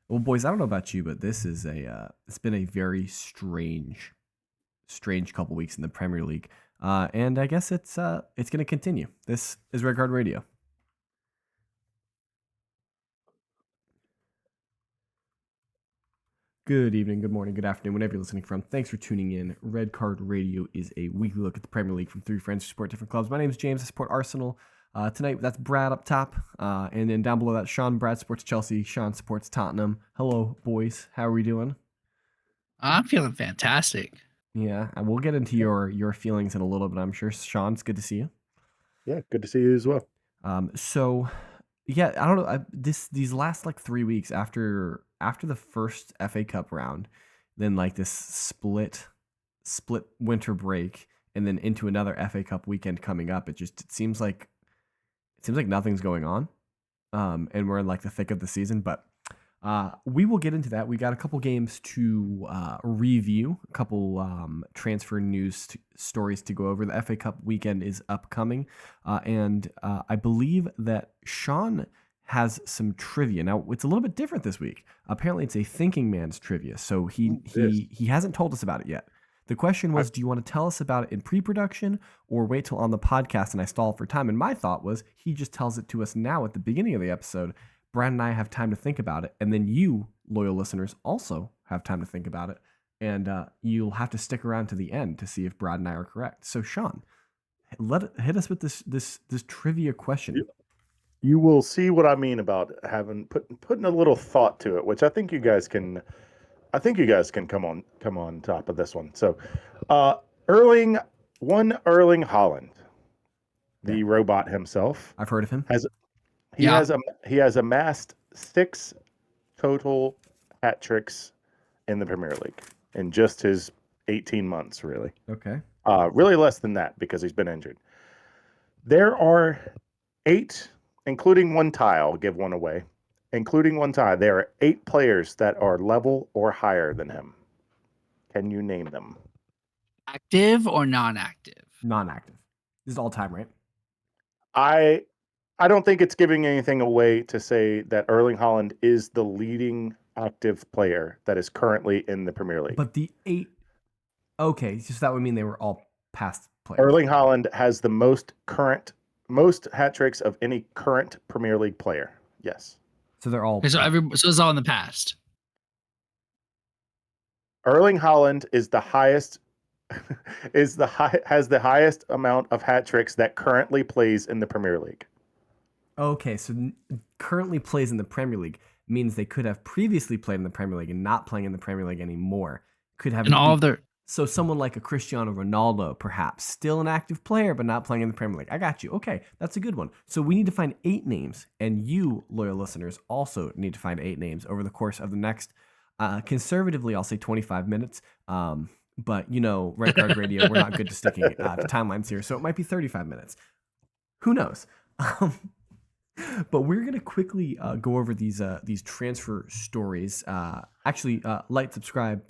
Well, boys, I don't know about you, but this is it's been a very strange couple weeks in the Premier League, and I guess it's going to continue. This is Red Card Radio. Good evening, good morning, good afternoon, whenever you're listening from. Thanks for tuning in. Red Card Radio is a weekly look at the Premier League from three friends who support different clubs. My name is James. I support Arsenal. Tonight, that's Brad up top, and then down below that, Sean. Brad supports Chelsea. Sean supports Tottenham. Hello, boys. How are we doing? I'm feeling fantastic. Yeah, and we'll get into your feelings in a little bit, I'm sure. Sean, it's good to see you. Yeah, good to see you as well. So yeah, I don't know. These last like 3 weeks after the first FA Cup round, then like this split winter break, and then into another FA Cup weekend coming up. It seems like nothing's going on, and we're in like the thick of the season. But we will get into that. We got a couple games to review, a couple transfer news stories to go over. The FA Cup weekend is upcoming, and I believe that Sean has some trivia. Now, it's a little bit different this week. Apparently, it's a thinking man's trivia, so he hasn't told us about it yet. The question was, do you want to tell us about it in pre-production or wait till on the podcast and I stall for time? And my thought was he just tells it to us now at the beginning of the episode. Brad and I have time to think about it. And then you, loyal listeners, also have time to think about it. And you'll have to stick around to the end to see if Brad and I are correct. So, Sean, hit us with this trivia question. You will see what I mean about putting a little thought to it, which I think you guys can. I think you guys can come on top of this one. So, Erling Haaland, the robot himself. I've heard of him. He has amassed 6 total hat tricks in the Premier League in just his 18 months, really. Okay. Really less than that because he's been injured. There are 8, including one tie. I'll give one away. Including one tie, there are 8 players that are level or higher than him. Can you name them? Active or non-active? Non-active. This is all time, right? I don't think it's giving anything away to say that Erling Haaland is the leading active player that is currently in the Premier League. But the 8, okay, just that would mean they were all past players. Erling Haaland has the most hat tricks of any current Premier League player. Yes. So they're all. So it's all in the past. Erling Haaland is the highest. Has the highest amount of hat tricks that currently plays in the Premier League. Okay, so currently plays in the Premier League means they could have previously played in the Premier League and not playing in the Premier League anymore. Could have so someone like a Cristiano Ronaldo, perhaps still an active player but not playing in the Premier League. I got you. Okay, that's a good one. So we need to find 8 names, and you, loyal listeners, also need to find 8 names over the course of the next, conservatively, I'll say 25 minutes. But Red Card Radio, we're not good to sticking to timelines here, so it might be 35 minutes. Who knows? But we're gonna quickly go over these transfer stories. Like, subscribe,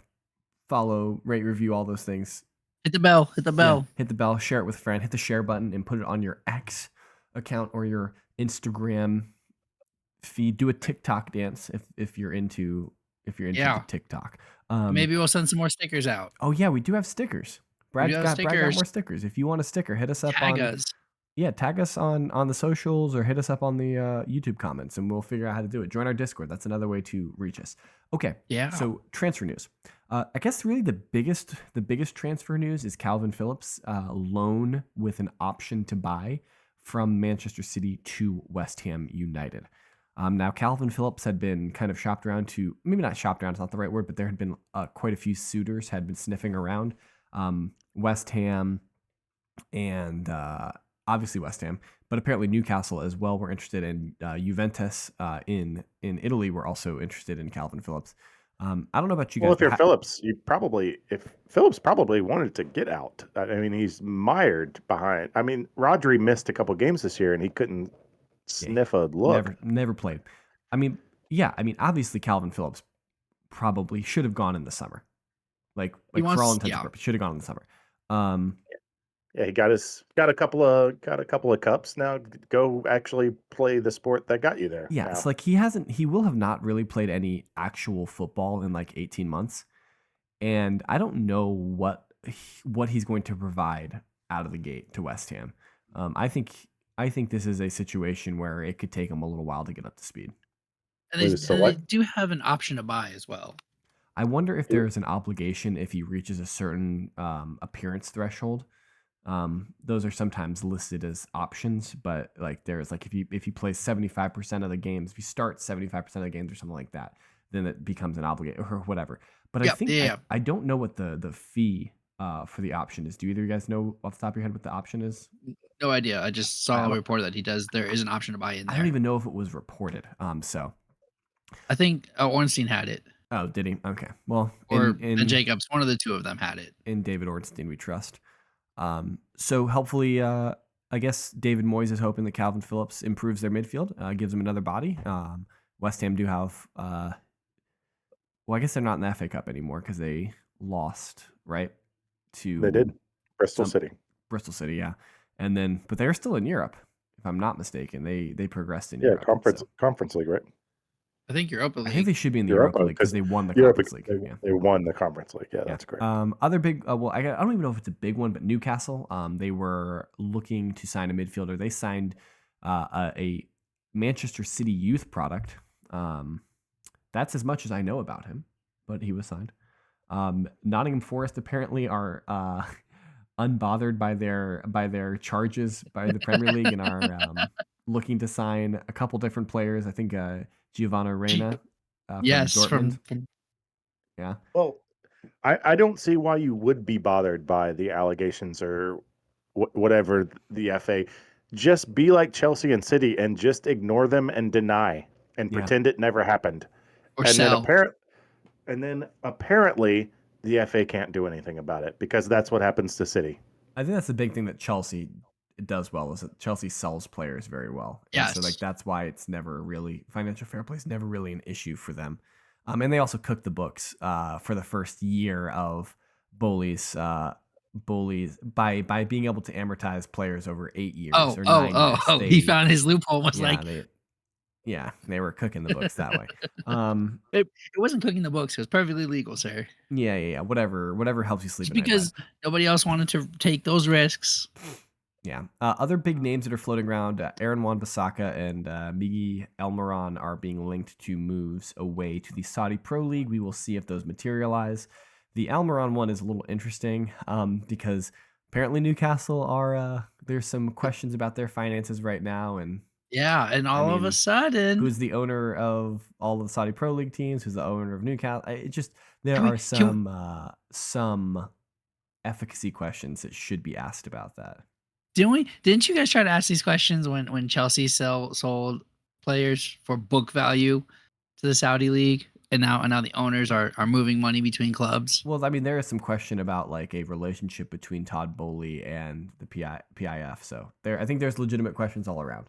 follow, rate, review, all those things. Hit the bell. Hit the bell. Yeah, hit the bell. Share it with a friend. Hit the share button and put it on your X account or your Instagram feed. Do a TikTok dance if you're into TikTok. Maybe we'll send some more stickers out. Oh yeah, we do have stickers. Brad got more stickers. If you want a sticker, hit us up Tag us. Yeah, tag us on the socials or hit us up on the YouTube comments, and we'll figure out how to do it. Join our Discord. That's another way to reach us. Okay. Yeah. So transfer news. I guess really the biggest transfer news is Calvin Phillips' loan with an option to buy from Manchester City to West Ham United. Now, Calvin Phillips had been kind of shopped around to, maybe not shopped around, it's not the right word, but there had been quite a few suitors had been sniffing around. West Ham and obviously West Ham, but apparently Newcastle as well were interested in Juventus in Italy were also interested in Calvin Phillips. I don't know about you guys. Well, if you're Phillips, Phillips probably wanted to get out. I mean, he's mired behind. I mean, Rodri missed a couple games this year and he couldn't sniff a look. Never played. I mean, obviously Calvin Phillips probably should have gone in the summer. Like for all intents and purposes, should have gone in the summer. Yeah, he got a couple of cups. Now go actually play the sport that got you there. Yeah, Now so like he will have not really played any actual football in like 18 months, and I don't know what he's going to provide out of the gate to West Ham. I think this is a situation where it could take him a little while to get up to speed. And was they select. do have an option to buy as well. I wonder if there's an obligation if he reaches a certain appearance threshold. Those are sometimes listed as options, but like there's like if he plays 75% of the games, if he starts 75% of the games or something like that, then it becomes an obligation or whatever. But I Yep, think yeah. I don't know what the fee for the option is. Do either of you guys know off the top of your head what the option is? No idea. I just I saw a don't report that there is an option to buy in I don't there. even know if it was reported. So I think Ornstein had it, oh, did he? Okay. Well, or in Ben Jacobs. One of the two of them had it. in David Ornstein we trust. So hopefully, I guess David Moyes is hoping that Calvin Phillips improves their midfield, gives them another body. West Ham do have, well, I guess they're not in the FA Cup anymore because they lost, right, They did. to Bristol some City. Bristol City, yeah, and then but they're still in Europe, if I'm not mistaken. They progressed in Yeah, Europe. conference league, right? I think Europa I think League. they should be in the Europa, Europa League because because they won the Europe Conference League. Yeah. they won the conference league. Yeah, Yeah. that's correct. Other big, well, I don't even know if it's a big one, but Newcastle, they were looking to sign a midfielder. They signed a Manchester City youth product. That's as much as I know about him, but he was signed. Nottingham Forest apparently are unbothered by their charges by the Premier League and are looking to sign a couple different players. I think Giovanni Reina from Yes, Dortmund. from Yeah. Well, I don't see why you would be bothered by the allegations or whatever the FA. Just be like Chelsea and City and just ignore them and deny and Yeah. pretend it never happened. or And sell. then apparently the FA can't do anything about it because that's what happens to City. I think that's the big thing that Chelsea does well is that Chelsea sells players very well. And so like Yes. that's why it's never really financial fair play is never really an issue for them. And they also cook the books for the first year of Bowley's by being able to amortize players over 8 years or 9 years. He found his loophole and was Yeah, like, they were cooking the books that way. it wasn't cooking the books. It was perfectly legal, sir. Yeah. Whatever helps you sleep Just at night. because nobody else wanted to take those risks. Yeah. Other big names that are floating around, Aaron Wan-Bissaka and Migi Elmiron are being linked to moves away to the Saudi Pro League. We will see if those materialize. The Elmiron one is a little interesting because apparently Newcastle are there's some questions about their finances right now, and Yeah, and all of a sudden, who's the owner of all of the Saudi Pro League teams? Who's the owner of Newcastle? It just there Can we- are can some efficacy questions that should be asked about that. didn't you guys try to ask these questions when Chelsea sold players for book value to the Saudi league, and now the owners are moving money between clubs? Well, I mean, there is some question about like a relationship between Todd Bowley and the PIF. So I think there's legitimate questions all around.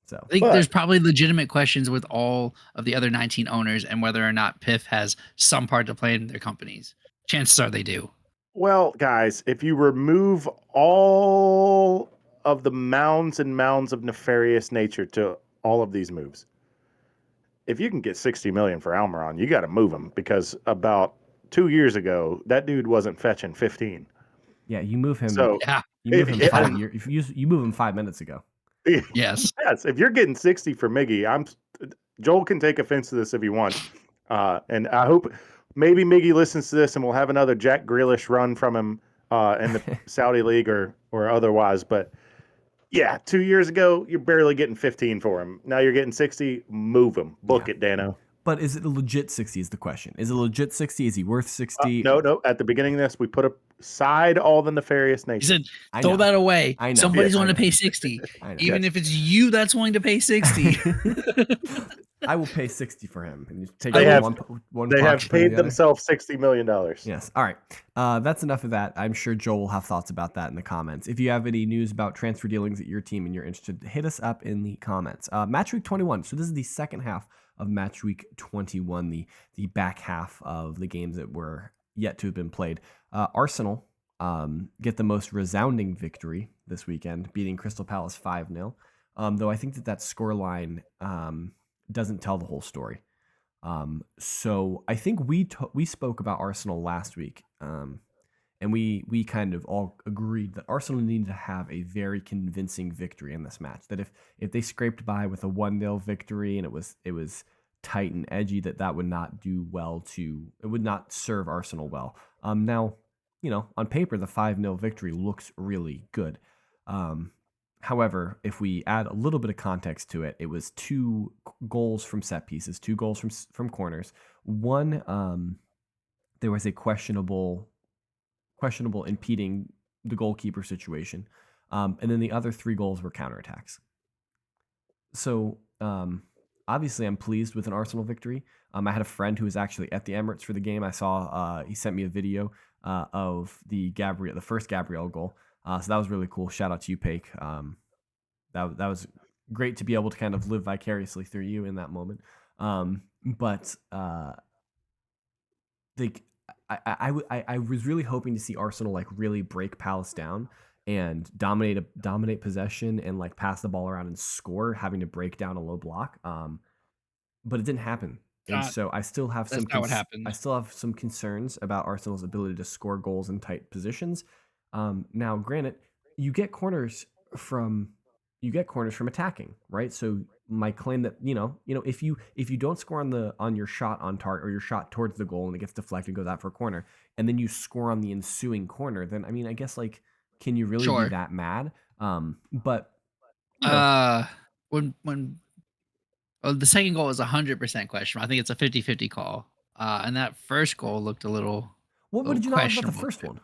So I think there's probably legitimate questions with all of the other 19 owners and whether or not PIF has some part to play in their companies. Chances are they do. Well, guys, if you remove all of the mounds and mounds of nefarious nature to all of these moves, if you can get 60 million for Almiron, you got to move him because about 2 years ago, that dude wasn't fetching 15. yeah, you move him. So Yeah. You move him Yeah. 5 years. If you move him 5 minutes ago. Yes. Yes, if you're getting 60 for Miggy, Joel can take offense to this if he wants. And I hope maybe Miggy listens to this and we'll have another Jack Grealish run from him in the Saudi League or otherwise. But yeah, 2 years ago, you're barely getting 15 for him. Now you're getting 60. Move him. Book it, Dano. But is it a legit 60 is the question. Is it a legit 60? Is he worth 60? No. At the beginning of this, we put aside all the nefarious He nature. said, I throw know. that away. I know. Somebody's Yes, willing I to know. pay 60. I know. Even if it's you that's willing to pay 60. I will pay 60 for him. And you take They have- one They pocket, have put it in paid the other. themselves $60 million. Yes. All right. That's enough of that. I'm sure Joel will have thoughts about that in the comments. If you have any news about transfer dealings at your team and you're interested, hit us up in the comments. Match week 21. So this is the second half of match week 21, the back half of the games that were yet to have been played. Arsenal get the most resounding victory this weekend, beating Crystal Palace 5-0. Though I think that scoreline doesn't tell the whole story. So I think we spoke about Arsenal last week, and we kind of all agreed that Arsenal needed to have a very convincing victory in this match. That if they scraped by with a 1-0 victory and it was tight and edgy, that would not do well it would not serve Arsenal well. Now, on paper, the 5-0 victory looks really good. However, if we add a little bit of context to it, it was 2 goals from set pieces, 2 goals from corners. One, there was a questionable impeding the goalkeeper situation, and then the other 3 goals were counterattacks. So obviously, I'm pleased with an Arsenal victory. I had a friend who was actually at the Emirates for the game. I saw he sent me a video of the first Gabriel goal. So that was really cool. Shout out to you, Paik. That was great to be able to kind of live vicariously through you in that moment. But I was really hoping to see Arsenal like really break Palace down and dominate possession and like pass the ball around and score, having to break down a low block. But it didn't happen. And so I still have That's not what happened. I still have some concerns about Arsenal's ability to score goals in tight positions. Now, granted, you get corners from attacking, right? So my claim that if you don't score on your shot on target or your shot towards the goal and it gets deflected and goes out for a corner, and then you score on the ensuing corner, then I mean, I guess like, can you really be that mad? But when the second goal is 100% questionable. I think it's a 50-50 call. And that first goal looked a little what did you not like about the first too. one?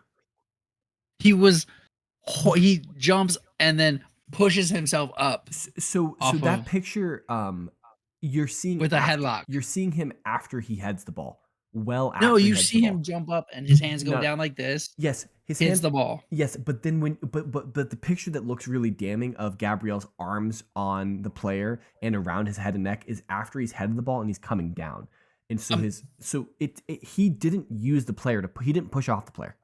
He jumps and then pushes himself up. So that picture, you're seeing with a headlock. You're seeing him after he heads the ball. No, you see him jump up and his hands go down like this. Yes, his hits hands the ball. Yes, but then but the picture that looks really damning of Gabriel's arms on the player and around his head and neck is after he's headed the ball and he's coming down. And so he didn't use the player he didn't push off the player.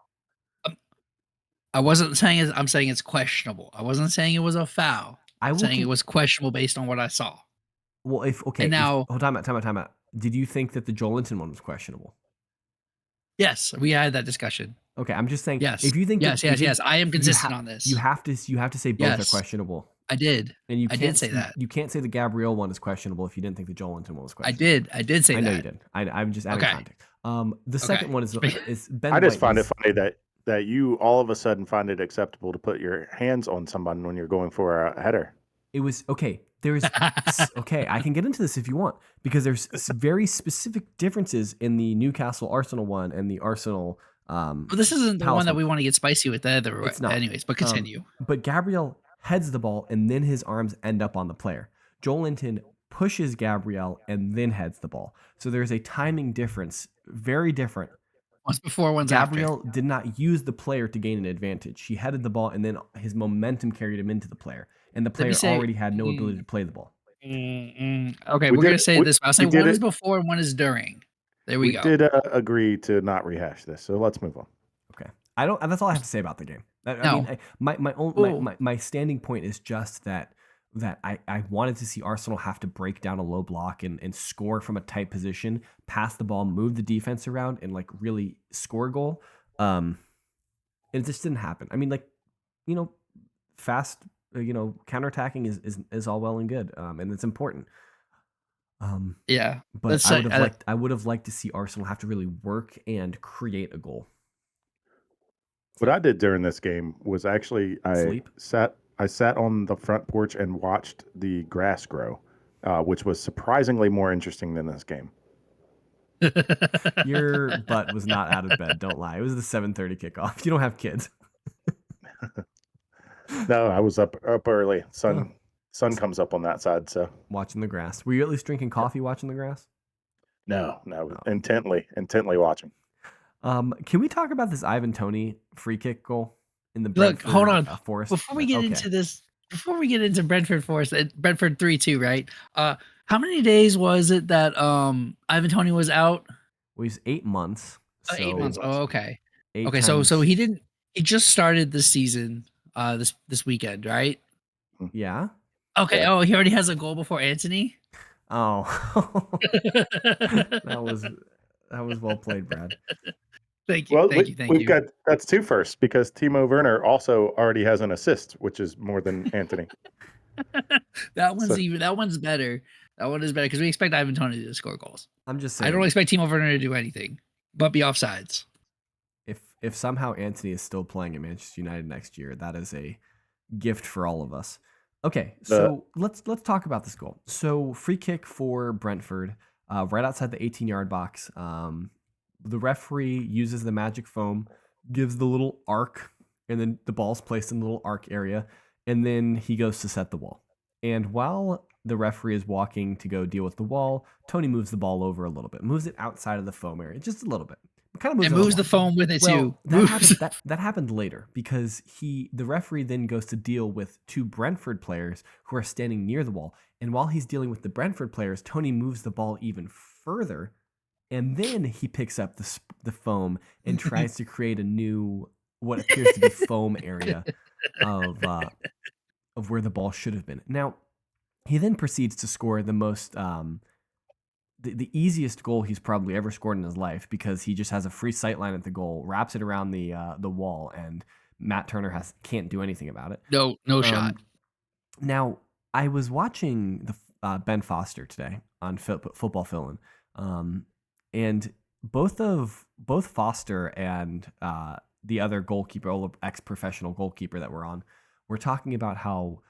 I wasn't saying I'm saying it's questionable. I wasn't saying it was a foul. I'm saying it was questionable based on what I saw. Well, time out. Did you think that the Joelinton one was questionable? Yes, we had that discussion. Okay, I'm just saying. Yes. If you think yes, I am consistent on this. You have to say both are questionable. I did. And I did say that. You can't say the Gabriel one is questionable if you didn't think the Joelinton one was questionable. I did say that. I know you did. I'm just adding context. The second one is Ben. I just find it funny that you all of a sudden find it acceptable to put your hands on someone when you're going for a header. It was okay. There's okay. I can get into this if you want, because there's very specific differences in the Newcastle Arsenal one and the Arsenal. Well, this isn't the one that we want to get spicy with either. It's not. Anyways, but continue. But Gabriel heads the ball and then his arms end up on the player. Joelinton pushes Gabriel and then heads the ball. So there's a timing difference, very different. One's before, one's Gabriel after. did not use the player to gain an advantage. He headed the ball and then his momentum carried him into the player. And the player already had no ability to play the ball. Okay, we're going to say this. I'll say one is before and one is during. There we go. We did agree to not rehash this, so let's move on. Okay. That's all I have to say about the game. I mean, my standing point is just that I wanted to see Arsenal have to break down a low block and score from a tight position, pass the ball, move the defense around, and like really score a goal. And it just didn't happen. I mean, like, fast, counterattacking is all well and good, and it's important. Yeah, but I would have liked to see Arsenal have to really work and create a goal. What I did during this game was actually I sat on the front porch and watched the grass grow, which was surprisingly more interesting than this game. Your butt was not out of bed. Don't lie. It was the 7:30 kickoff. You don't have kids. No, I was up early. Sun comes up on that side, so watching the grass. Were you at least drinking coffee watching the grass? No. Intently watching. Can we talk about this Ivan Toney free kick goal in the Brentford hold on. Forest? Before we get into this, before we get into Brentford Forest, Brentford 3-2, right? How many days was it that Ivan Toney was out? Well, he's 8 months. 8 months. Oh, okay. Okay, so he didn't He just started this season, this weekend, right? Yeah. Okay. Yeah. Oh, he already has a goal before Anthony. Oh, that was well played, Brad. Thank you, Well, thank you, thank we've you. got that's two firsts because Timo Werner also already has an assist, which is more than Anthony. So That one's better. That one is better because we expect Ivan Toney to score goals. I'm just I don't saying, expect Timo Werner to do anything but be offsides. if somehow Anthony is still playing at Manchester United next year, that is a gift for all of us. Okay, the so let's talk about this goal. So free kick for Brentford, right outside the 18-yard box. The referee uses the magic foam, gives the little arc, and then the ball's placed in the little arc area, and then he goes to set the wall. And while the referee is walking to go deal with the wall, Tony moves the ball over a little bit, moves it outside of the foam area, just a little bit. Kind of moves And it a moves the lot. foam with it too. Well, that happened later because the referee then goes to deal with two Brentford players who are standing near the wall. And while he's dealing with the Brentford players, Tony moves the ball even further, and then he picks up the foam and tries to create a new what appears to be foam area of where the ball should have been. Now, he then proceeds to score the most the easiest goal he's probably ever scored in his life because he just has a free sight line at the goal, wraps it around the wall, and Matt Turner can't do anything about it. No shot. Um, Now, I was watching the Ben Foster today on Football Fill-In, and both Foster and the other goalkeeper, ex-professional goalkeeper that we're on, were talking about how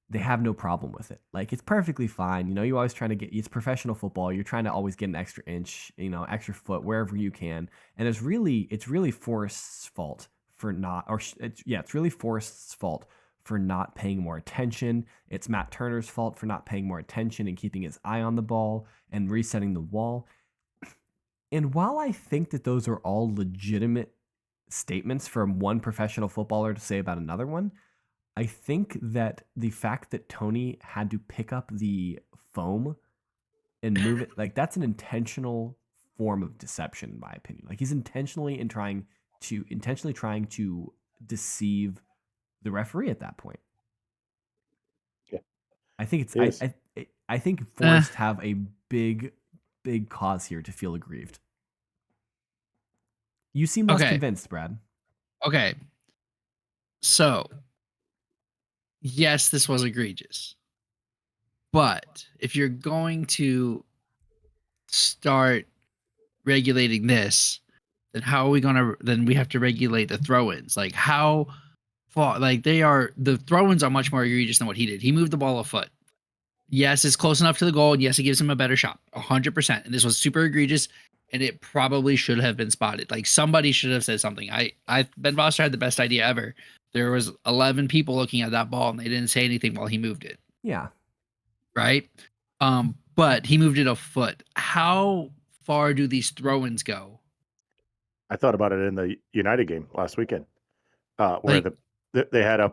they have no problem with it. Like it's perfectly fine. You always trying to it's professional football. You're trying to always get an extra inch, extra foot wherever you can. And it's really Forrest's fault for not, it's really Forrest's fault for not paying more attention. It's Matt Turner's fault for not paying more attention and keeping his eye on the ball and resetting the wall. And while I think that those are all legitimate statements from one professional footballer to say about another one, I think that the fact that Tony had to pick up the foam and move it, like that's an intentional form of deception, in my opinion. Like he's intentionally trying to deceive the referee at that point. Yeah, I think it's he is. I think Forrest have a big cause here to feel aggrieved. You seem less convinced, Brad. Okay. So, yes, this was egregious. But if you're going to start regulating this, then how are we going to then we have to regulate the throw-ins. Like how far like the throw-ins are much more egregious than what he did. He moved the ball a foot. Yes, it's close enough to the goal. And yes, it gives him a better shot. 100%. And this was super egregious and it probably should have been spotted. Like somebody should have said something. Ben Foster had the best idea ever. There was 11 people looking at that ball and they didn't say anything while he moved it. Yeah. Right? But he moved it a foot. How far do these throw-ins go? I thought about it in the United game last weekend, where Like they had a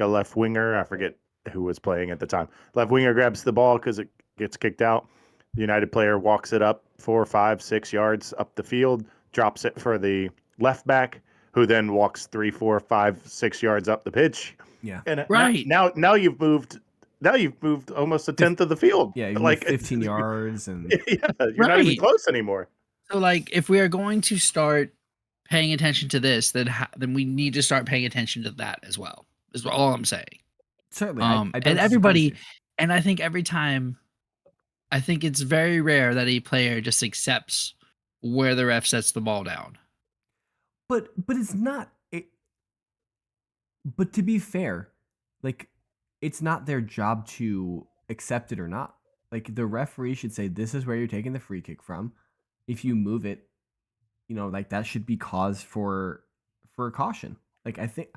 left winger. I forget who was playing at the time. Left winger grabs the ball because it gets kicked out. The United player walks it up 4, 5, 6 yards up the field, drops it for the left back, who then walks 3, 4, 5, 6 yards up the pitch. Yeah. And right. now you've moved. Now you've moved almost a tenth of the field. Yeah, you like 15 yards and yeah, you're not even close anymore. So like if we are going to start paying attention to this, then we need to start paying attention to that as well. Is all I'm saying. Certainly, I don't and everybody, you. and I think every time, I think it's very rare that a player just accepts where the ref sets the ball down. But it's not. But to be fair, like it's not their job to accept it or not. Like the referee should say, "This is where you're taking the free kick from. If you move it, like that should be cause for a caution." Like I think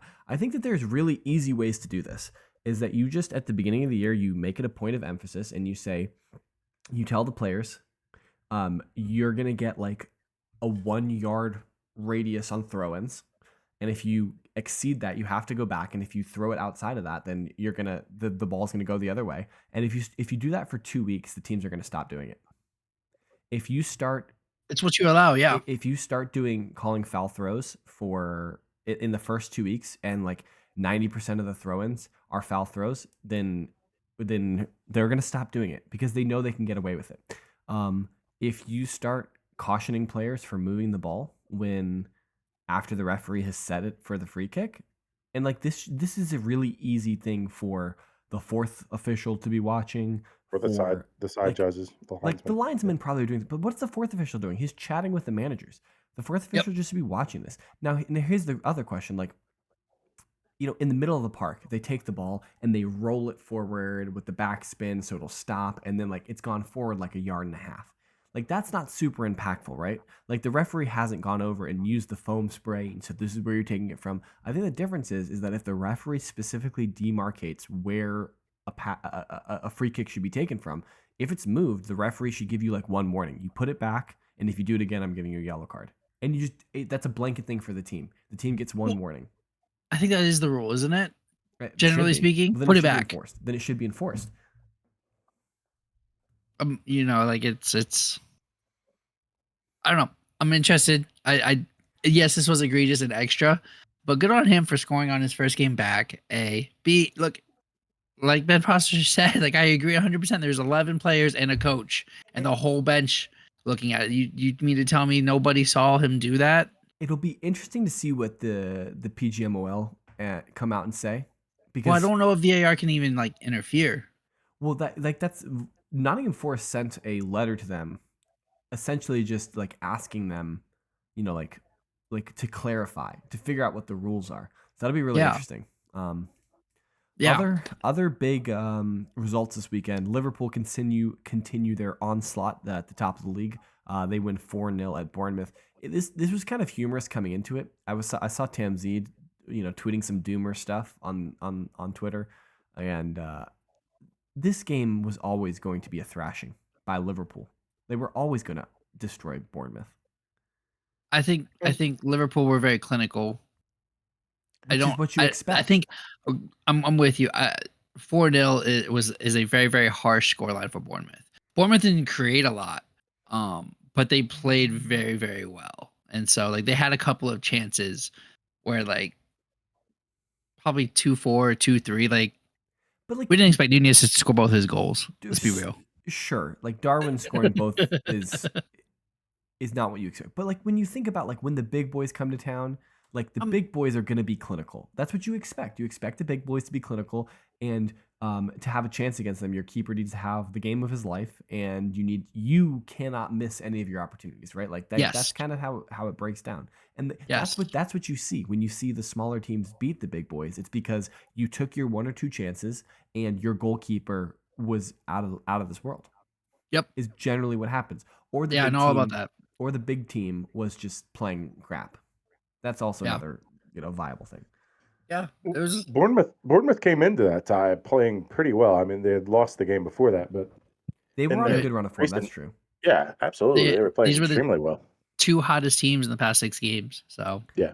that there's really easy ways to do this. Is that you just at the beginning of the year you make it a point of emphasis and you tell the players, you're gonna get like a 1 yard radius on throw-ins, and if you exceed that, you have to go back, and if you throw it outside of that, then you're gonna the ball's gonna go the other way. And if you do that for 2 weeks, the teams are gonna stop doing it. If you start It's what you allow. Yeah. if you start calling foul throws in the first 2 weeks, and like 90% of the throw-ins are foul throws, then they're gonna stop doing it because they know they can get away with it. If you start cautioning players for moving the ball when after the referee has set it for the free kick, and like this is a really easy thing for the fourth official to be watching, For the side like judges, the like the linesmen. linesman probably are doing this, but what's the fourth official doing? He's chatting with the managers. The fourth Yep. official just should be watching this. Now here's the other question: like, in the middle of the park, they take the ball and they roll it forward with the backspin so it'll stop, and then like it's gone forward like a yard and a half. Like that's not super impactful, right? Like the referee hasn't gone over and used the foam spray and said this is where you're taking it from. I think the difference is that if the referee specifically demarcates where a free kick should be taken from, if it's moved, the referee should give you like one warning. You put it back, and if you do it again, I'm giving you a yellow card. And that's a blanket thing for the team. The team gets one warning. I think that is the rule, isn't it? Right? Generally speaking, Well, then put it it should be back. enforced. Then it should be enforced. Like it's. I don't know. I'm interested. Yes, this was egregious and extra, but good on him for scoring on his first game back. A. B. Look, like Ben Foster said, like I agree 100%. There's 11 players and a coach, and the whole bench looking at it. You mean to tell me nobody saw him do that? It'll be interesting to see what the PGMOL come out and say, because Well, I don't know if VAR can even like interfere. well, that's Nottingham Forest sent a letter to them, essentially just like asking them, like to clarify, to figure out what the rules are. So that'll be really interesting. Yeah. Other big results this weekend. Liverpool continue their onslaught at the top of the league. They win 4-0 at Bournemouth. This was kind of humorous coming into it. I saw Tamzid, tweeting some doomer stuff on Twitter, and this game was always going to be a thrashing by Liverpool. They were always going to destroy Bournemouth. I think Liverpool were very clinical. Which is what you expect. I think I'm with you. 4-0 is a very, very harsh scoreline for Bournemouth. Bournemouth didn't create a lot, but they played very, very well. And so like they had a couple of chances where like probably 2-4, 2-3, but like we didn't expect Nunez to score both his goals. Let's be real. Sure, like Darwin scoring both is not what you expect. But like when you think about like when the big boys come to town, like the big boys are going to be clinical. That's what you expect. You expect the big boys to be clinical, and to have a chance against them, your keeper needs to have the game of his life, and you cannot miss any of your opportunities, right? Like that. Yes. That's kind of how it breaks down, and Yes. that's what you see when you see the smaller teams beat the big boys. It's because you took your one or two chances, and your goalkeeper was out of this world. Yep. Is generally what happens. Or the I know about that. Or the big team was just playing crap. That's also another viable thing. Yeah, it was Bournemouth came into that tie playing pretty well. I mean, they had lost the game before that, but they were on a good run of form. That's true. Yeah, absolutely. They were playing extremely well. Two hottest teams in the past 6 games. So yeah.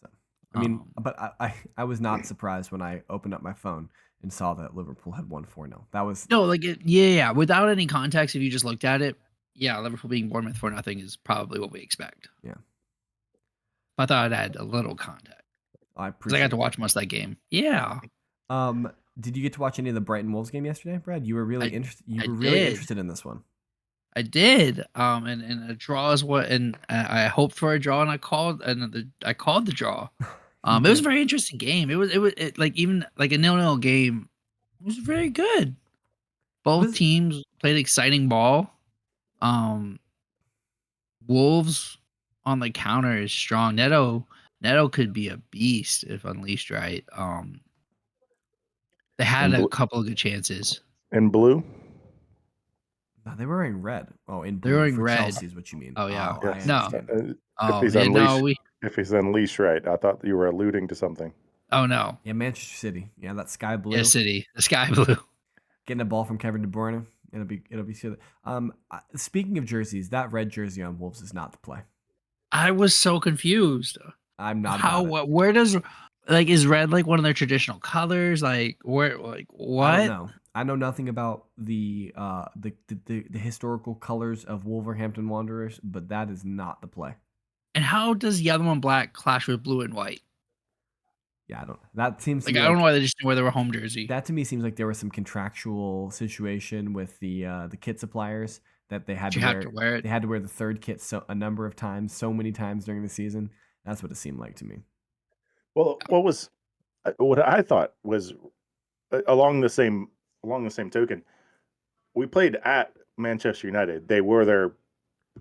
So, I mean, but I was not surprised when I opened up my phone and saw that Liverpool had won 4-0. That was without any context, if you just looked at it, Liverpool being Bournemouth 4-0 is probably what we expect. Yeah. I thought I'd add a little context. I appreciate. I got to watch most of that game. Yeah. Did you get to watch any of the Brighton Wolves game yesterday, Brad? You were really interested. You were really interested in this one. I did. And a draw is what, and I hoped for a draw, and I called the draw. It was a very interesting game. It was like even like a 0-0 game. It was very good. Both teams played exciting ball. Wolves on the counter is strong. Neto could be a beast if unleashed right. They had a couple of good chances. In blue? No, they were wearing red. Oh, in blue. They were wearing for red. Chelsea is what you mean. Oh yeah. I understand. If he's unleashed right, I thought you were alluding to something. Oh no. Yeah, Manchester City. Yeah, that sky blue. Yeah, City. The sky blue. Getting a ball from Kevin De Bruyne. It'll be silly. Speaking of jerseys, that red jersey on Wolves is not the play. I was so confused. I'm not. Where does Like, is red like one of their traditional colors? Like, where? Like, I what? don't know. I know nothing about the historical colors of Wolverhampton Wanderers, but that is not the play. And how does yellow and black clash with blue and white? Yeah, I don't. That seems to Like, me I don't like know why they just didn't wear their home jersey. that to me seems like there was some contractual situation with the kit suppliers that they had But to you have wear. to wear it. They had to wear the third kit a number of times, so many times during the season. That's what it seemed like to me. Well, what I thought was along the same token. We played at Manchester United. They wore their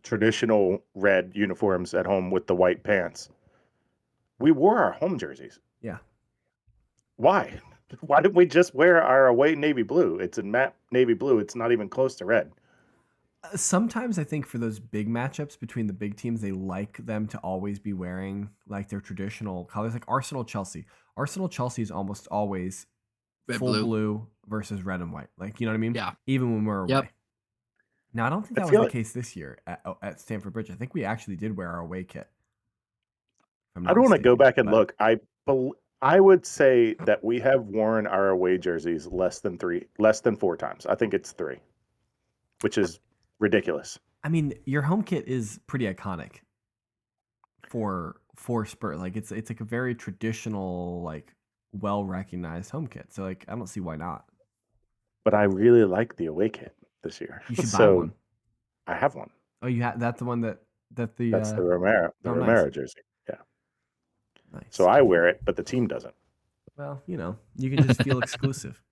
traditional red uniforms at home with the white pants. We wore our home jerseys. Yeah. Why? Why didn't we just wear our away navy blue? It's in matte navy blue. It's not even close to red. Sometimes I think for those big matchups between the big teams, they like them to always be wearing like their traditional colors, like Arsenal Chelsea. Arsenal Chelsea is almost always Red, full blue. blue versus red and white. Like, you know what I mean? Yeah. Even when we're away. Yep. Now, I don't think I that was feel the like case this year at Stamford Bridge. I think we actually did wear our away kit. If I'm I not don't want to go mistaken. back and look. I would say that we have worn our away jerseys less than 4 times. I think it's 3, which is ridiculous. I mean, your home kit is pretty iconic for Spurs. Like it's like a very traditional, like well recognized home kit. So like I don't see why not. But I really like the away kit this year. You should buy So one. I have one. Oh, you have that's the one that the That's the Romero oh nice. jersey. Yeah. Nice. So I wear it, but the team doesn't. Well, you can just feel exclusive.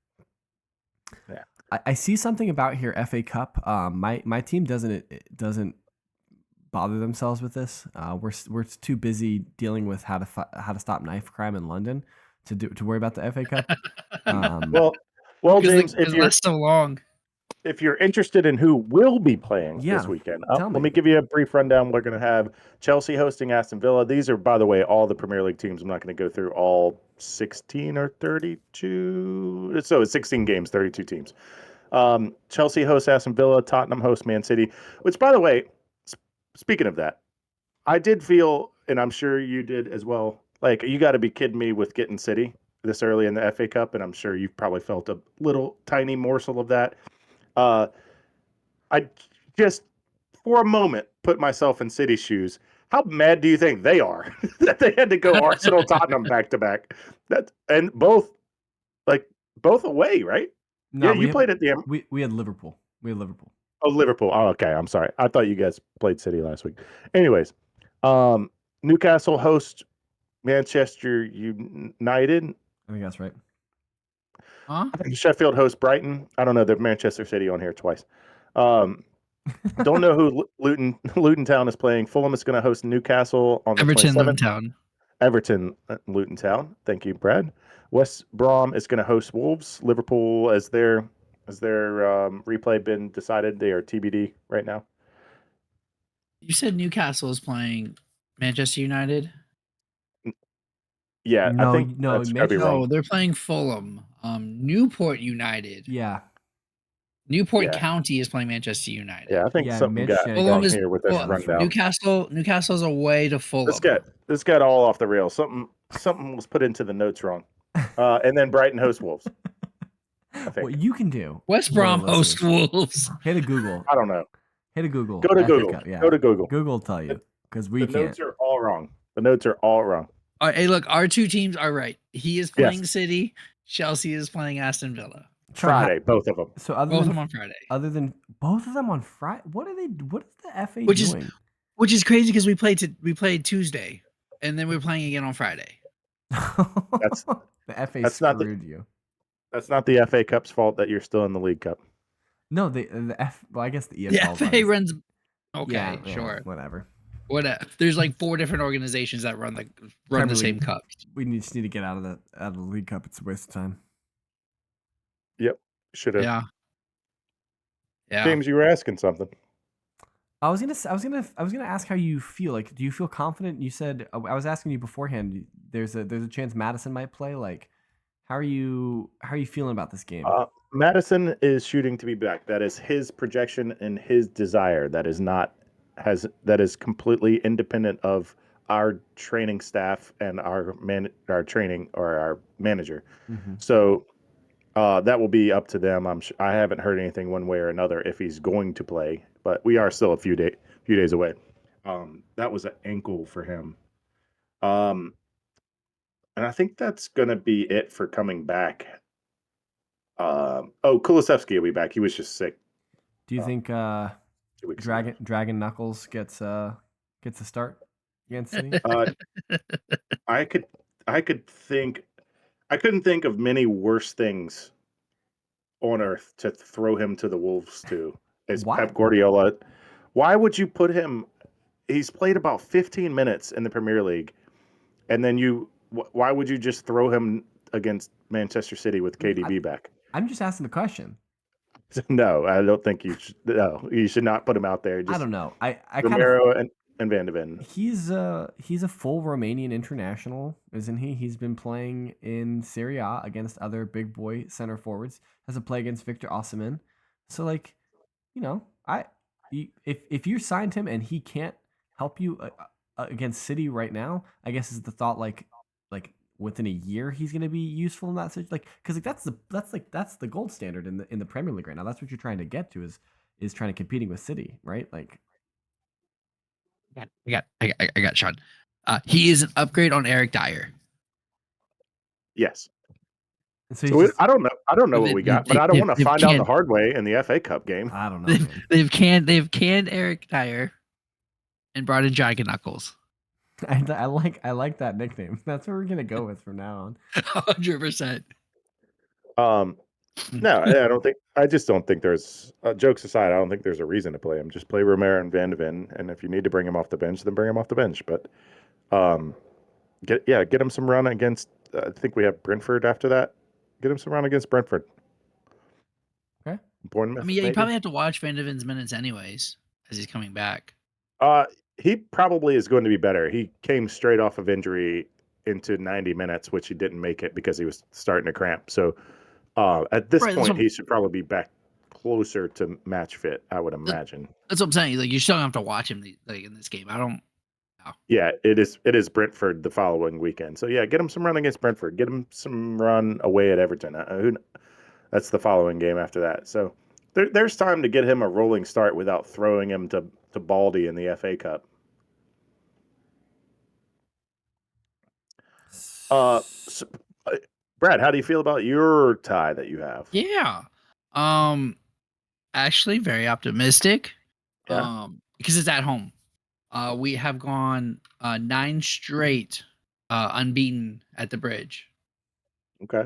Yeah. I see something about here FA Cup. My team doesn't bother themselves with this. We're too busy dealing with how to stop knife crime in London to worry about the FA Cup. Well, James, because it lasts so long. if you're interested in who will be playing Yeah, this weekend, tell let me. me give you a brief rundown. We're going to have Chelsea hosting Aston Villa. These are, by the way, all the Premier League teams. I'm not going to go through all 16 or 32. So it's 16 games, 32 teams. Chelsea hosts Aston Villa. Tottenham hosts Man City. Which, by the way, speaking of that, I did feel, and I'm sure you did as well, like you got to be kidding me with getting City this early in the FA Cup, and I'm sure you've probably felt a little tiny morsel of that. I just, for a moment, put myself in City's shoes. How mad do you think they are that they had to go Arsenal Tottenham back to back? And both away, right? No, Yeah, you played at the we had Liverpool. Liverpool. Oh, okay. I'm sorry. I thought you guys played City last week. Anyways, Newcastle hosts Manchester United. I think that's right. Huh? Sheffield hosts Brighton. I don't know. They're Manchester City on here twice. Don't know who Luton Town is playing. Fulham is going to host Newcastle on the Everton, 27th. Luton Town. Everton, Luton Town. Thank you, Brad. West Brom is going to host Wolves. Liverpool, as their replay been decided, they are TBD right now. You said Newcastle is playing Manchester United. Yeah, No, I think no, that's gotta be No, wrong. they're playing Fulham. Newport United. Yeah, Newport Yeah. County is playing Manchester United. Yeah, I think Yeah, something Mitch got Shannon Fulham wrong is here with this well, rundown. Newcastle's away to Fulham. This got all off the rails. Something was put into the notes wrong. And then Brighton hosts Wolves. I think. What you can do, West loyal Brom hosts listeners, Wolves. hit a Google. I don't know. Hit a Google. Go to FA Google. Cup, yeah. Go to Google. Google will tell you because we The can't. notes are all wrong. The notes are all wrong. Hey, look, our two teams are right. He is playing Yes. City. Chelsea is playing Aston Villa. Friday, both of them. So Both of them on Friday. Other than both of them on Friday, what is the FA Which doing? Which is crazy because we played Tuesday, and then we're playing again on Friday. That's the FA that's not screwed you. That's not the FA Cup's fault that you're still in the League Cup. No, well, I guess the EPL The FA runs. Okay, yeah, sure, whatever. There's like 4 different organizations that run the same cup. We just need to get out of the League Cup. It's a waste of time. Yep, should have. Yeah. James, you were asking something. I was gonna ask how you feel. Like, do you feel confident? You said I was asking you beforehand. There's a chance Madison might play. Like, how are you feeling about this game? Madison is shooting to be back. That is his projection and his desire. That is completely independent of our training staff and our training or our manager. Hmm. So that will be up to them. I haven't heard anything one way or another if he's going to play, but we are still a few days away. That was an ankle for him. Um, and I think that's going to be it for coming back. Kulisevsky will be back. He was just sick Do you um, think 2 weeks ago. Dragon Knuckles gets a start against City? Uh, I could I could think I couldn't think of many worse things on earth to throw him to the wolves to is Why? Pep Guardiola. Why would you put him? He's played about 15 minutes in the Premier League, and then why would you just throw him against Manchester City with I, KDB back? I'm just asking the question. No, I don't think you should. No, you should not put him out there. I Just don't know. I kind of Romero and Van de Ven. he's a full Romanian international, isn't he? He's been playing in Serie A against other big boy center forwards. Has a play against Victor Osimhen. So like, if you signed him and he can't help you against City right now, I guess is the thought like within a year he's going to be useful in that situation. Like because like that's the gold standard in the Premier League right now. That's what you're trying to get to is trying to competing with City, right? Like I got Sean. He is an upgrade on Eric Dyer. Yes. so he's So just I don't know. I don't know what They, we they, got, but I don't want to they've find out the canned hard way in the FA Cup game. I don't know, man. they've canned Eric Dyer and brought in Dragon Knuckles. I like that nickname. That's what we're gonna go with from now on. 100%. Um, no, I don't think. I just don't think there's. Jokes aside, I don't think there's a reason to play him. Just play Romero and Van de Ven, and if you need to bring him off the bench, then bring him off the bench. But get him some run against. I think we have Brentford after that. Get him some run against Brentford, Okay. I Bournemouth, mean, yeah, you maybe. probably have to watch Van de Ven's minutes anyways as he's coming back. He probably is going to be better. He came straight off of injury into 90 minutes, which he didn't make it because he was starting to cramp. So at this Right. point, he should probably be back closer to match fit, I would imagine. That's what I'm saying. Like you still have to watch him like in this game. I don't. No. Yeah, it is Brentford the following weekend. So yeah, get him some run against Brentford. Get him some run away at Everton. That's the following game after that. So there's time to get him a rolling start without throwing him to Baldy in the FA Cup. So, Brad, how do you feel about your tie that you have? Yeah. Actually, very optimistic. Yeah. Because it's at home. We have gone 9 straight unbeaten at the bridge. Okay.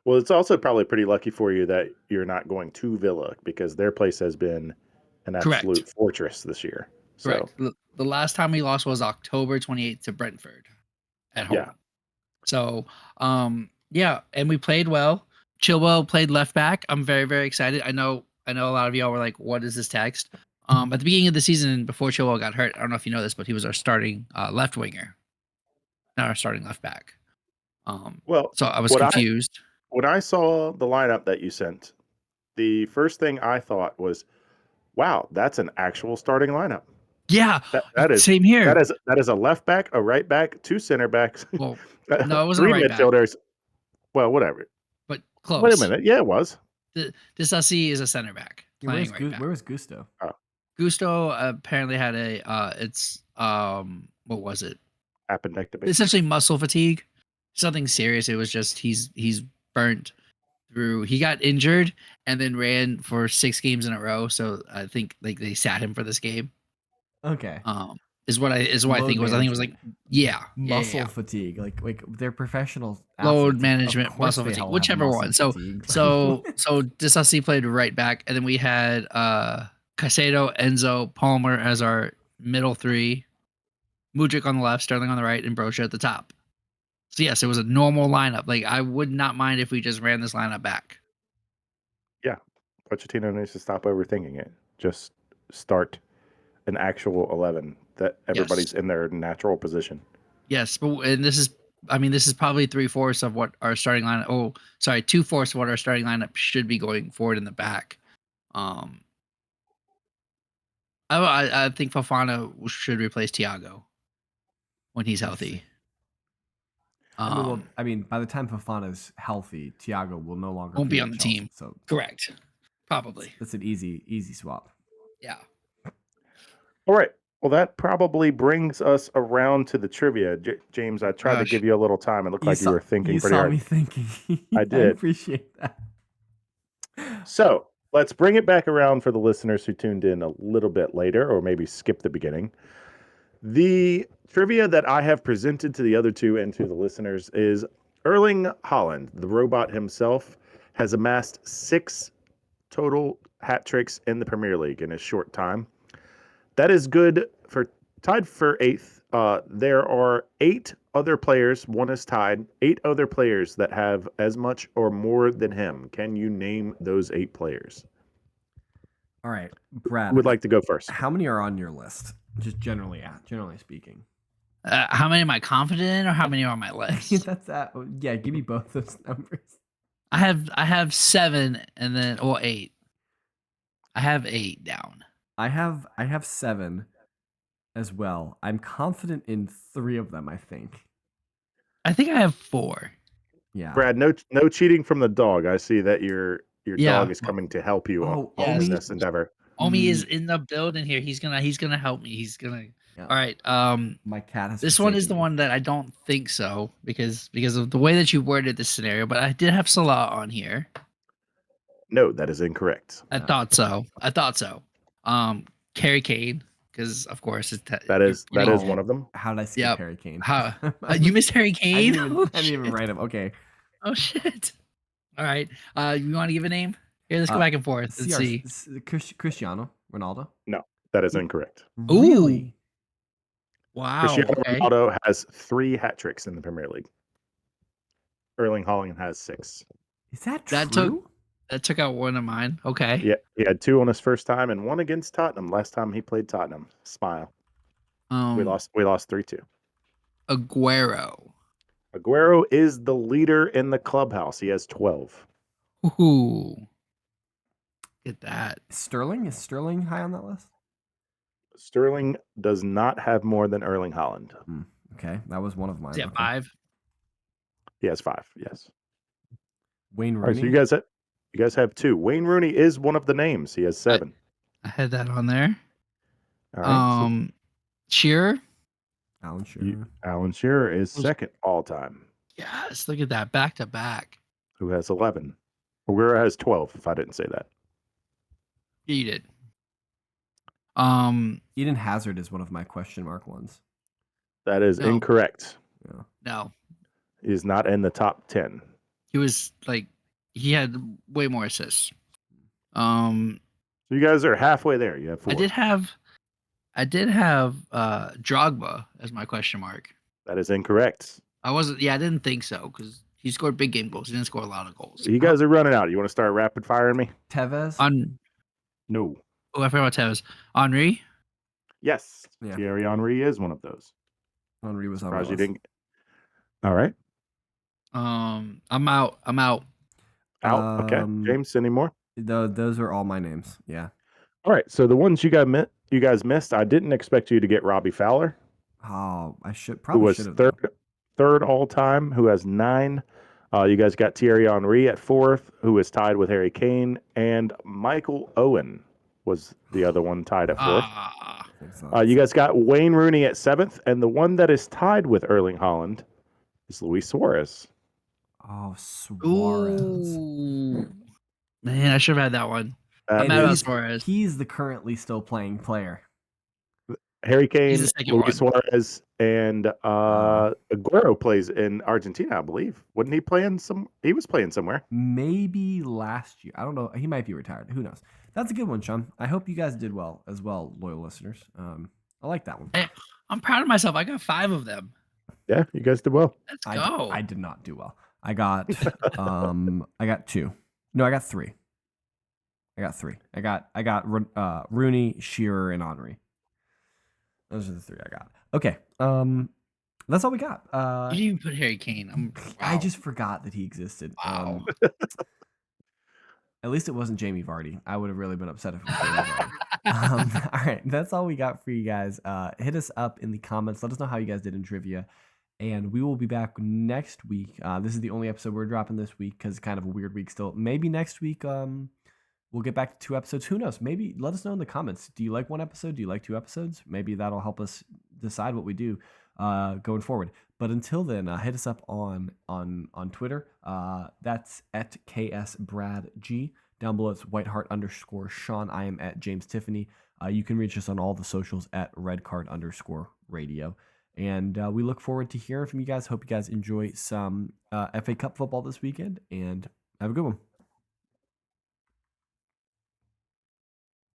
Well, it's also probably pretty lucky for you that you're not going to Villa because their place has been an Correct. absolute fortress this year. So, Correct. The last time we lost was October 28th to Brentford at yeah. home. So, yeah, and we played well. Chilwell played left back. I'm very, very excited. I know a lot of y'all were like, "What is this text?" At the beginning of the season, before Chilwell got hurt, I don't know if you know this, but he was our starting left winger, not our starting left back. Well, So I was what I confused. when I saw the lineup that you sent, the first thing I thought was, "Wow, that's an actual starting lineup." Yeah, That that is same here. that is a left back, a right back, two center backs, Well, no, it wasn't a three right back, midfielders. Well, whatever. but Wait a close. minute. Yeah, it was. Disasi is a center back Yeah, playing right back. where was Gusto? Oh, Gusto apparently had a it's what was it? appendectomy. Essentially muscle fatigue. It's nothing serious. It was just he's burnt through. He got injured and then ran for 6 games in a row. So I think like they sat him for this game. Okay. Is what I think Load it was. I think it was like management. yeah. Fatigue. Like they're professional Load athletes. Of management, course muscle they fatigue, all have whichever muscle one. So fatigue. Disasi played right back, and then we had Caicedo, Enzo, Palmer as our middle 3, Mudryk on the left, Sterling on the right, and Brocha at the top. So yes, it was a normal lineup. Like I would not mind if we just ran this lineup back. Yeah. Pochettino needs to stop overthinking it. Just start an actual 11 that everybody's Yes, in their natural position. yes, but and this is, I mean, this is probably 3/4 of what our starting lineup. Oh, sorry, 2/4 of what our starting lineup should be going forward in the back. Um, I think Fofana should replace Thiago. when he's Interesting. healthy. I mean, by the time Fofana's healthy, Thiago will no longer Won't be be at on the Chelsea. team. So Correct. Probably. that's an easy swap. Yeah. All right. Well, that probably brings us around to the trivia. James, I tried to Gosh. give you a little time. It looked like you were thinking pretty hard. Me thinking. I I did. appreciate that. So let's bring it back around for the listeners who tuned in a little bit later, or maybe skip the beginning. The trivia that I have presented to the other two and to the listeners is Erling Haaland, the robot himself, has amassed 6 total hat tricks in the Premier League in a short time. That is good for tied for 8th. There are 8 other players. One is tied. 8 other players that have as much or more than him. Can you name those 8 players? All right, Brad. Who would like to go first? How many are on your list? Just generally speaking. How many am I confident in, or how many are on my list? That's that. Yeah, give me both those numbers. I have 7 and then 8. I have 8 down. I have 7 as well. I'm confident in 3 of them, I think. I think I have 4. Yeah. Brad, no cheating from the dog. I see that your Yeah. dog is coming to help you Oh, in Yes. this endeavor. Omi is in the building here. He's gonna help me. He's gonna. Yeah. All right. My cat has This one is forsaken the me. one that I don't think so because of the way that you worded this scenario. But I did have Salah on here. No, that is incorrect. I thought so. Carrie Kane, because of course it's That is one of them. How did I skip Yep. Harry Kane? How you missed Harry Kane? I didn't even write him. Okay. Oh shit! All right. You want to give a name? Here, let's go back and forth and see. Cristiano Ronaldo. No, that is incorrect. Really? Wow. Cristiano Okay. Ronaldo has 3 hat tricks in the Premier League. Erling Haaland has 6. Is that true? That took out one of mine. Okay. Yeah, he had 2 on his first time and 1 against Tottenham last time he played Tottenham. Smile. We lost 3-2. Aguero. Aguero is the leader in the clubhouse. He has 12. Ooh. Get that. Sterling? Is Sterling high on that list? Sterling does not have more than Erling Haaland. Okay, that was one of mine. Is it Okay. 5? He has 5. Yes. Wayne Rooney. All right, so you guys have 2. Wayne Rooney is one of the names. He has 7. I had that on there. All right. Shearer. Alan Shearer. Alan Shearer is second all time. Yes, look at that, back to back. Who has 11? Aguero has 12. If I didn't say that. Yeah, you did. Eden Hazard is one of my question mark ones. That is incorrect. Yeah. No. He is not in the top 10. He was he had way more assists. So you guys are halfway there. You have 4. I did have Drogba as my question mark. That is incorrect. I didn't think so because he scored big game goals. He didn't score a lot of goals. You guys are running out. You want to start rapid firing me? Tevez? No. Oh, I forgot about Tevez. Henry? Yes. Yeah. Thierry Henry is one of those. Henry was on my Surprised you list. didn't. All right. I'm out. Out. Okay. James, any more? Those are all my names. Yeah. All right. So the ones you guys missed, I didn't expect you to get Robbie Fowler. Oh, I should Who was have. third all time, who has 9. You guys got Thierry Henry at 4th, who is tied with Harry Kane, and Michael Owen was the other one tied at 4th. You guys got Wayne Rooney at 7th, and the one that is tied with Erling Haaland is Luis Suarez. Oh, Suarez. Ooh. Man, I should have had that one. I'm mad about Suarez. He's the currently still playing player. Harry Kane, Luis Suarez, and Aguero plays in Argentina, I believe. Wasn't he playing he was playing somewhere. Maybe last year. I don't know. He might be retired. Who knows? That's a good one, Sean. I hope you guys did well as well, loyal listeners. I like that one. Hey, I'm proud of myself. I got 5 of them. Yeah, you guys did well. Let's go. I did not do well. I got 2. No, I got 3. I got Rooney, Shearer, and Henry. Those are the 3 I got. Okay. That's all we got. You didn't even put Harry Kane. I just forgot that he existed. Wow. At least it wasn't Jamie Vardy. I would have really been upset if it was Jamie Vardy. All right, that's all we got for you guys. Hit us up in the comments. Let us know how you guys did in trivia, and we will be back next week. This is the only episode we're dropping this week because it's kind of a weird week still. Maybe next week, we'll get back to 2 episodes. Who knows? Maybe let us know in the comments. Do you like 1 episode? Do you like 2 episodes? Maybe that'll help us decide what we do going forward. But until then, hit us up on Twitter. That's at KSBradG. Down below, it's Whiteheart_Sean. I am at James Tiffany. You can reach us on all the socials at redcard_radio. And we look forward to hearing from you guys. Hope you guys enjoy some FA Cup football this weekend, and have a good one.